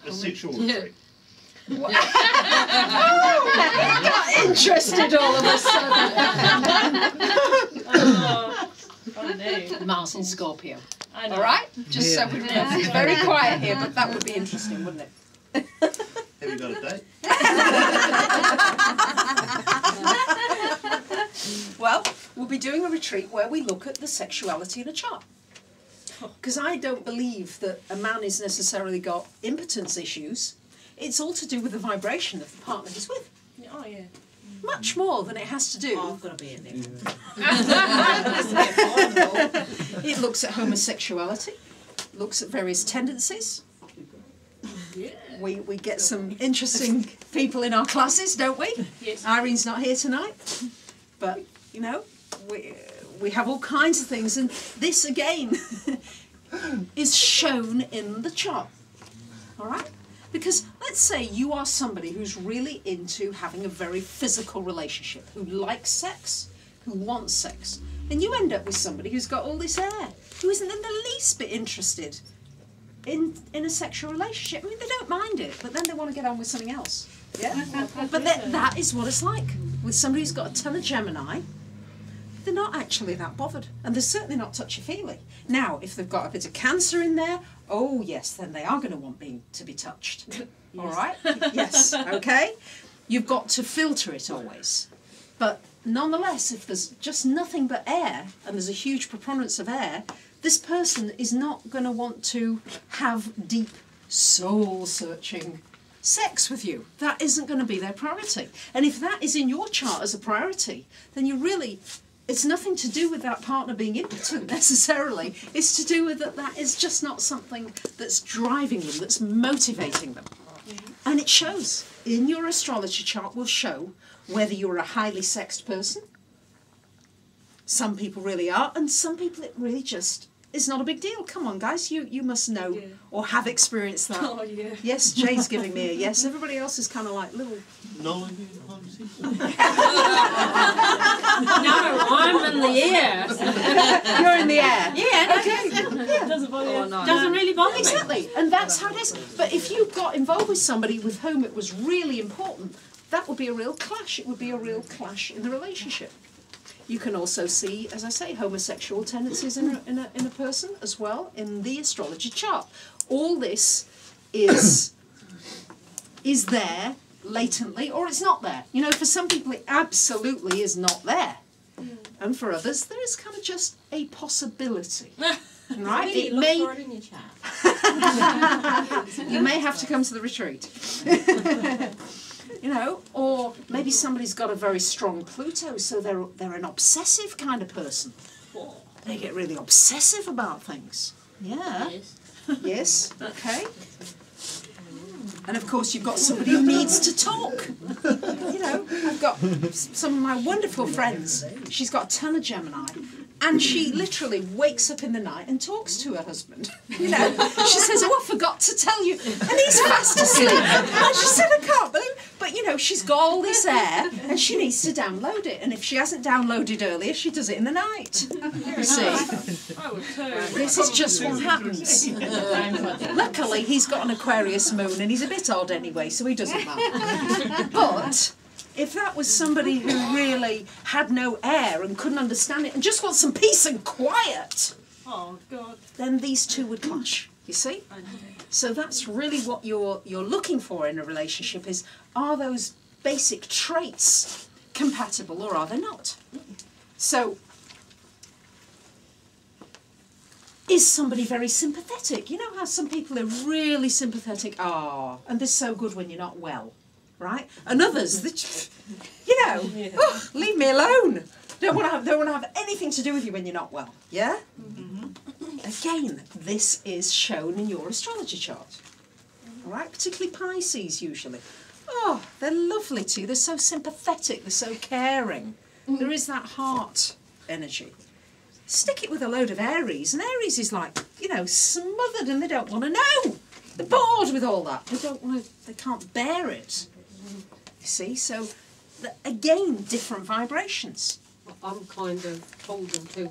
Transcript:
A sexual retreat. I got interested all of a sudden. Oh no. Mars in Scorpio. I know. All right? Just so we know. It's very quiet here, but that would be interesting, wouldn't it? Have you got a date? Well, we'll be doing a retreat where we look at the sexuality in a chart. Because I don't believe that a man has necessarily got impotence issues. It's all to do with the vibration of the partner he's with. Oh yeah. Much more than it has to do. Oh, I've got to be in there. It looks at homosexuality, looks at various tendencies. Yeah. We get some interesting people in our classes, don't we? Yes. Irene's not here tonight, but you know, we have all kinds of things, and this again is shown in the chart. All right? Because let's say you are somebody who's really into having a very physical relationship, who likes sex, who wants sex, and you end up with somebody who's got all this air, who isn't in the least bit interested in a sexual relationship. I mean, they don't mind it, but then they want to get on with something else. Yeah? But that is what it's like with somebody who's got a ton of Gemini. They're not actually that bothered, and they're certainly not touchy-feely. Now, if they've got a bit of Cancer in there, oh yes, then they are going to want to be touched. Yes. All right? Yes, okay? You've got to filter it always. But nonetheless, if there's just nothing but air, and there's a huge preponderance of air, this person is not going to want to have deep, soul-searching sex with you. That isn't going to be their priority. And if that is in your chart as a priority, then you really... It's nothing to do with that partner being impotent necessarily. It's to do with that is just not something that's driving them, that's motivating them. And it shows. In your astrology chart will show whether you're a highly sexed person. Some people really are, and some people it really just is not a big deal. Come on, guys, you must know or have experienced that. Oh yeah. Yes, Jay's giving me a yes. Everybody else is kind of like little... No, I'm in the air. You're in the air. Yeah, Okay. Doesn't bother you. doesn't really bother me. Exactly, and that's how it is. But if you got involved with somebody with whom it was really important, that would be a real clash. It would be a real clash in the relationship. You can also see, as I say, homosexual tendencies in a person as well in the astrology chart. All this is there latently, or it's not there. You know, for some people it absolutely is not there. And for others there is kind of just a possibility. Right? Really It look may for it in your chat. you may have to come to the retreat. You know, or maybe somebody's got a very strong Pluto, so they're an obsessive kind of person. They get really obsessive about things. Yeah. Yes. Yes. Okay. And of course you've got somebody who needs to talk. You know, I've got some of my wonderful friends. She's got a ton of Gemini. And she literally wakes up in the night and talks to her husband. You know, she says, "Oh, I forgot to tell you," and he's fast asleep. And she said, "I can't believe," but you know, she's got all this air, and she needs to download it. And if she hasn't downloaded earlier, she does it in the night. You see, I would too. this is just what happens. Luckily, he's got an Aquarius moon, and he's a bit odd anyway, so he doesn't matter. But if that was somebody who really had no air and couldn't understand it and just wants some peace and quiet, Oh God. then these two would clash, you see? So that's really what you're looking for in a relationship is, are those basic traits compatible or are they not? So, is somebody very sympathetic? You know how some people are really sympathetic, and they're so good when you're not well. Right, and others, you know, oh, leave me alone. Don't want to have anything to do with you when you're not well. Yeah. Again, this is shown in your astrology chart. All right, particularly Pisces usually. Oh, they're lovely too. They're so sympathetic. They're so caring. There is that heart energy. Stick it with a load of Aries, and Aries is like, you know, smothered, and they don't want to know. They're bored with all that. They don't want to. They can't bear it. You see, so again, different vibrations. I'm kind of holding to